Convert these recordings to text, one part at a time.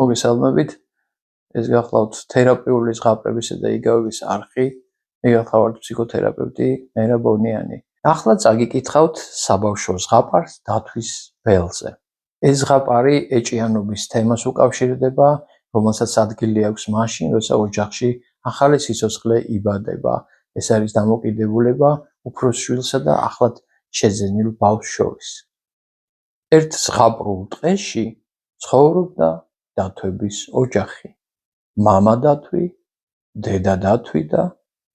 მოგესალმებით. ეს გახლავთ თერაპიული ზღაპრებისა და იგავების არხი. მე გახლავთ ფსიქოთერაპევტი მერა ბონიანი. ახლა წაგიკითხავთ საბავშვო ზღაპარს დათვის ველზე. ეს ზღაპარი ეჭიანობის თემას უკავშირდება, რომელსაც ადგილი აქვს მაშინ, როცა ოჯახში ახალი სიცოცხლე იბადება. ეს არის დამოკიდებულება უფროს შვილსა და ახლად შეძენილ ბავშვს შორის. ერთ ზღაპრულ დღეში ცხოვრობდა დათვების ოჯახი. მამა დათვი, დედა დათვი და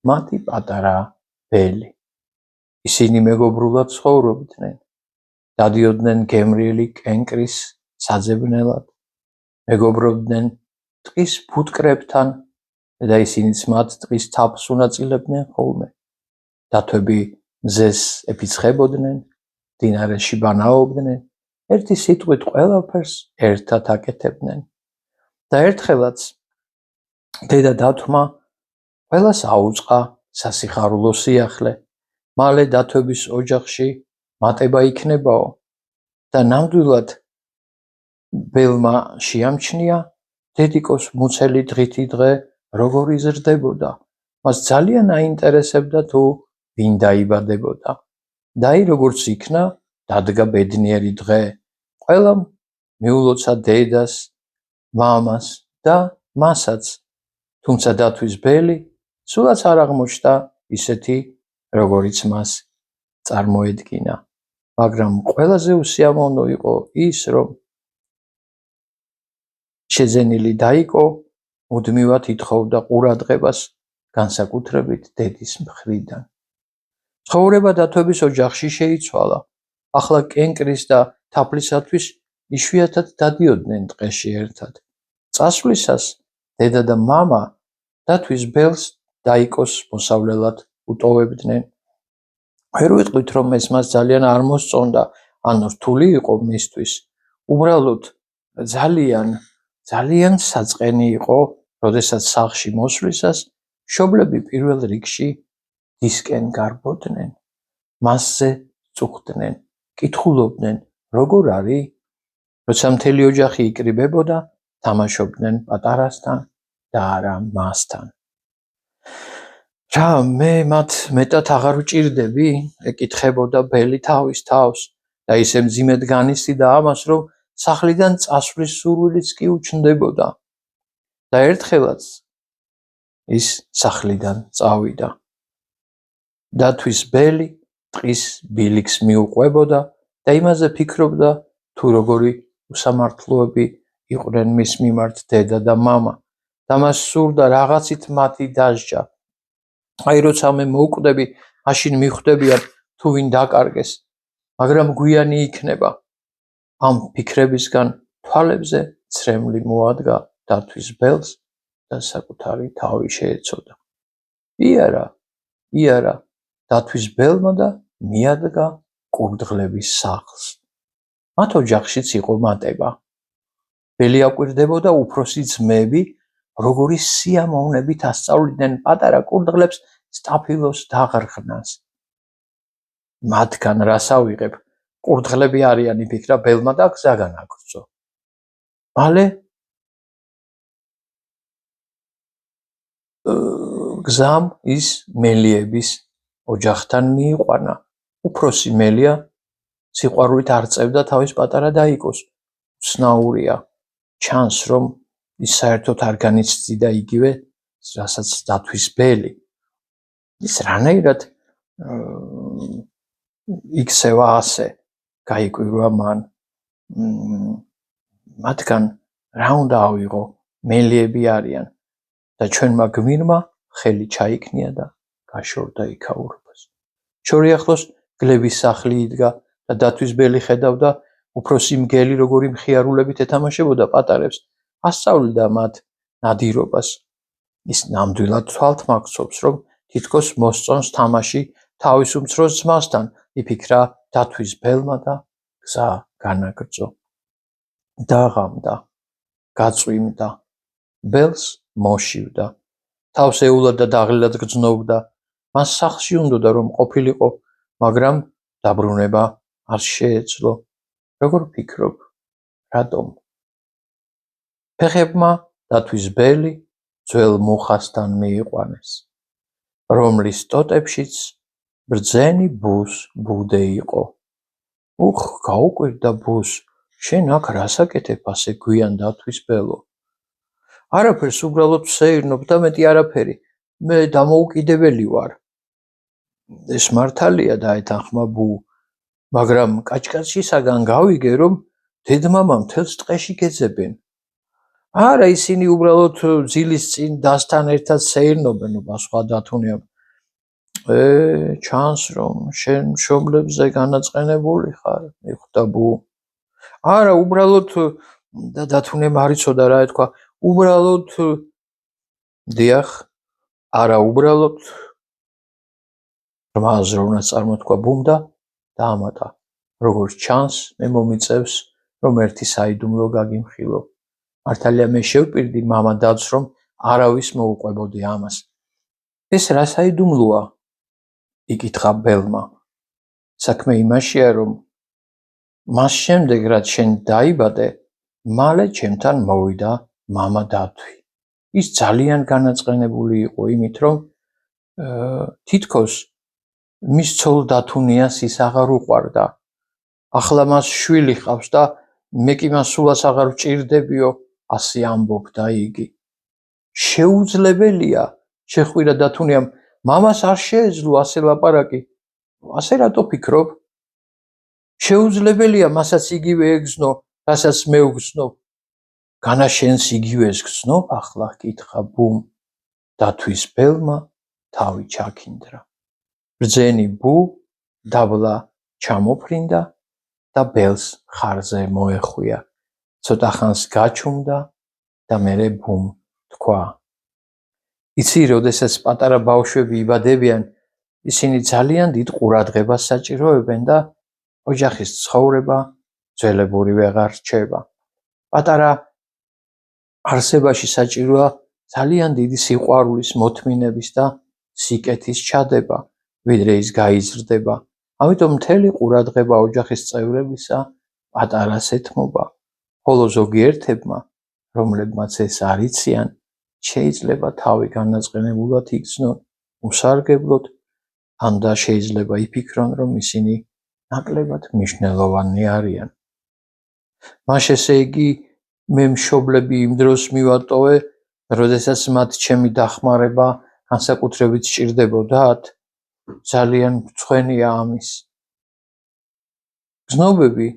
მათი პატარა ბელი. ისინი მეგობრულად ცხოვრობდნენ. დადიოდნენ გემრიელი კენკრის საძებნელად. მეგობრობდნენ ტყის ფუტკრებთან და ისინიც მათ ტყის თაფლს უნაწილებდნენ ხოლმე. დათვები მზეს ეფიცხებოდნენ, მდინარეში ბანაობდნენ, ერთი სიტყვით ყველაფერს ერთად აკეთებდნენ. და ერთხელაც დედა დათვმა ყველას აუწყა სასიხარულო სიახლე. მალე დათვების ოჯახში მატება იქნებაო და ნამდვილად ბელმა შეამჩნია დედიკოს მუცელი დღითი დღე როგორ იზრდებოდა. მას ძალიან აინტერესებდა თუ ვინ დაიბადებოდა. და აი როგორც იქნა, დადგა ბედნიერი დღე. ყველამ მიულოცა დედას, მამას და მასაც. თუმცა დათვის ბელი სულაც არ აღმოჩნდა ისეთი, როგორიც მას წარმოედგინა. მაგრამ ყველაზე უსიამოვნო იყო ის, რომ შეძენილი დაიკო მუდმივად ითხოვდა ყურადღებას, განსაკუთრებით დედის მხრიდან. ცხოვრება დათვების ოჯახში შეიცვალა. ახლა კენკრის და თაფლისათვის იშვიათად დადიოდნენ ტყეში ერთად. წასვლისას დედა და მამა დათვის ბელს დაიკოს მოსავლელად უტოვებდნენ. ვერ ვიტყვით, რომ ეს მას ძალიან არ მოსწონდა, ან რთული იყო მისთვის. უბრალოდ ძალიან საწყენი იყო, როდესაც სახლში მოსვლისას მშობლები პირველ რიგში დისკენ გარბოდნენ. მასზე წუხდნენ, კითხულობდნენ, როგორ არის? როცა მთელი ოჯახი იკრიბებოდა, თამაშობდნენ პატარასთან და არა მასთან. რა, მე მათ მეტად აღარ ვჭირდები? ეკითხებოდა ბელი თავის თავს და ისე მძიმედ განიცდიდა ამას, რომ სახლიდან წასვლის სურვილიც კი უჩნდებოდა. და ერთხელაც ის სახლიდან წავიდა. დათვის ბელი ტყის ბილიქს მიუყვებოდა და იმაზე ფიქრობდა, თუ როგორი უსამართლოები იყვნენ მის მიმართ დედა და მამა. და მას სურდა რაღაცით მათი დასჯა. აი როცა მე მოვკვდები, მაშინ მიხვდებიან თუ ვინ დაკარგეს, მაგრამ გვიანი იქნება. ამ ფიქრებისგან თვალებზე ცრემლი მოადგა დათვის ბელს და საკუთარი თავი შეეცოდა. იარა, დათვის ბელმა და მიადგა კურდღლების სახლს. მათ ოჯახშიც იყო მატება. ბელი აკვირდებოდა უფროსი ძმები, როგორი სიამოვნებით ასწავლიდნენ პატარა კურდღლებს სტაფილოს დაღრღნას. მათგან რას ავიღებ? კურდღლები არიან, იფიქრა ბელმა და გზა განაგრძო. მალე გზამ ის მელიების ოჯახთან მიიყვანა. უფროსი მელია სიყვარულით არ წევდა თავის პატარა დაიკოს. უცნაურია. ჩანს, რომ ის საერთოდ არ განიცდიდა იგივე, რასაც დათვის ბელი. ის რანაირად იქცევა ასე, გაიკვირვა მან. მათგან რა უნდა ავიღო? მელიები არიან და ჩვენმა გმირმა ხელი ჩაიქნია და გაშორდა იქაურობას. შორიახლოს გლების სახლი იდგა და დათვის ბელი ხედავდა უფროსი მგელი როგორი მხიარულებით ეთამაშებოდა პატარებს, ასწავლიდა მათ ნადირობას. ის ნამდვილად თვალთ მაქცობს, რომ თითქოს მოსწონს თამაში თავის უმცროს ძმასთან, იფიქრა დათვის ბელმა და გზა განაგრძო. დაღამდა, გაწვიმდა, ბელს მოშივდა. თავს ეულად და დაღლილად გრძნობდა. მას სახლში უნდოდა რომ ყოფილიყო, მაგრამ დაბრუნება არ შეეძლო. როგორ ფიქრობ, რატომ? ფეხებმა დათვის ბელი ძველ მუხასთან მიიყვანეს, რომლის ტოტებშიც ბრძენი ბუს ბუდე იყო. უხ, გაუკვირდა ბუს, შენ აქ რას აკეთებ ასე გვიან დათვის ბელო? არაფერს, უბრალოდ ვსეირნობ და მეტი არაფერი. მე დამოუკიდებელი ვარ. ეს მართალია, დაეთანხმა ბუ, მაგრამ კაჭკაჭისაგან გავიგე, რომ დედმამა მთელს ტყეში გეძებენ. არა, ისინი უბრალოდ ძილის წინ დასთან ერთად სეირნობენ, სხვა დათუნია. ჩანს, რომ შენ მშობლებზე განაწყენებული ხარ, მიხვდა ბუ. არა, უბრალოდ და დათუნემ არ იცოდა რა ეთქვა. უბრალოდ დიახ, არა, უბრალოდ რმაზ რომელსაც წარმოთქვა ბუმ და დაამატა. როგორც ჩანს, მე მომიწევს, რომ ერთი საიდუმლო გაგიმხილო. მართალია მე შევპირდი მამა დადს, რომ არავის მოუყვებოდი ამას. ეს რა საიდუმლოა? იკითხა ბელმა. საქმე იმაშია, რომ მას შემდეგ, რაც შენ დაიბადე, მალე ჩემთან მოვიდა მამა დათვი. ის ძალიან განაწყენებული იყო იმით, რომ თითქოს მის ცოლ დათუნიას ის აღარ უყვარდა. ახლა მას შვილი ჰყავს და მე კი მას სულაც აღარ ვჭირდებიო, ასე ამბობდა იგი. შეუძლებელია, შეხვირა დათუნიამ, მამას არ შეეძლო ასე ლაპარაკი. ასე რატო ფიქრობ? შეუძლებელია მასაც იგივე ეგზნო, რასაც მე ვგზნობ. განა შენს იგივეს გზნობ ახლა, კითხა ბუმ. დათვის ბელმა თავი ჩაქინდრა. ბრძენი ბუ დაბლა ჩამოფრინდა და ბელს ხარზე მოეხვია. ცოტა ხანს გაჩუმდა და მერე ბუმ თქვა. იცი, როდესაც პატარა ბავშვები იბადებიან, ისინი ძალიან დიდ ყურადღებას საჭიროებენ და ოჯახის ცხოვრება ძველებური ვეღარ რჩება. პატარა არსებაში საჭიროა ძალიან დიდი სიყვარულის, მოთმინების და სიკეთის ჩადება, ვიდრე ის გაიზრდება. ამიტომ მთელი ყურადღება ოჯახის წევრებისა პატარას ეთმობა, ხოლო ზოგიერთებმა, რომლებმაც ეს არ იციან, შეიძლება თავი განაწყენებულად იგრძნონ, უსარგებლოდ, ან და შეიძლება იფიქრონ, რომ ისინი ნაკლებად მნიშვნელოვანი არიან. მას ესე იგი, მე მშობლები იმ დროს მივატოვე, როდესაც მათ ჩემი დახმარება განსაკუთრებით სჭირდებოდათ? ძალიან მწვენია ამის. გზნობები,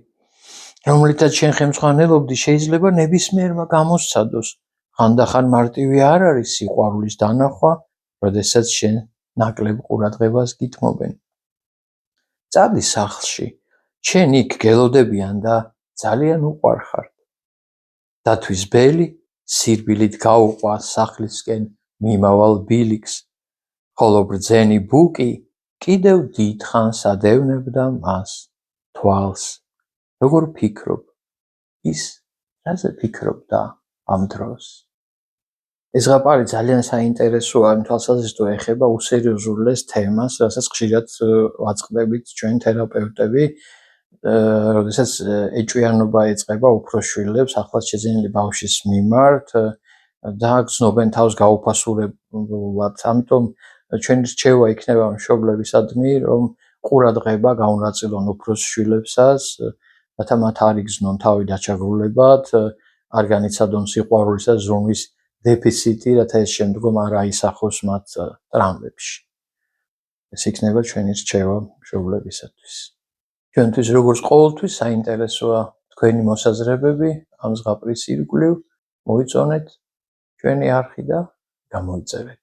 რომლითაც შენ ხელმძღვანელობდი, შეიძლება ნებისმიერმა გამოსცადოს. ხანდახან მარტივი არ არის სიყვარულის დანახვა, როდესაც შენ ნაკლებ ყურადღებას გითმობენ. წადი სახლში, შენ იქ გელოდებიან და ძალიან უყვარხარ. დათვის ბელი სირბილით გაუყვა სახლისკენ მიმავალ ბილიკს, ხოლო ბრძენი ბუ კი კიდევ დიდხანს ადევნებდა მას თვალს. როგორ ფიქრობ, ის რაზე ფიქრობდა ამ დროს? ეს ზღაპარი ძალიან საინტერესოა, იმ თვალსაზრისით ეხება უსერიოზულეს თემას, რასაც ხშირად ვაწყდებით ჩვენ თერაპევტები, როდესაც ეჭვიანობა ეწყება უფროს შვილებს, ახლად შეძენილი ბავშვის მიმართ და გრძნობენ თავს გაუფასურებლად. ამიტომ ჩვენი რჩევა იქნება მშობლებისადმი, რომ ყურადღება გაუნაწილონ უფროს შვილებსაც, რათა მათ არ იგრძნონ თავი დაჩაგრულებად, არ განიცადონ სიყვარულის და ზრუნვის დეფიციტი, რათა ეს შემდგომ არ აისახოს მათ ტრამვებში. ეს იქნება ჩვენი რჩევა მშობლებისათვის. ჩვენთვის როგორც ყოველთვის საინტერესოა თქვენი მოსაზრებები ამ ზღაპრის ირგვლივ. მოიწონეთ ჩვენი არხი და გამოიწერეთ.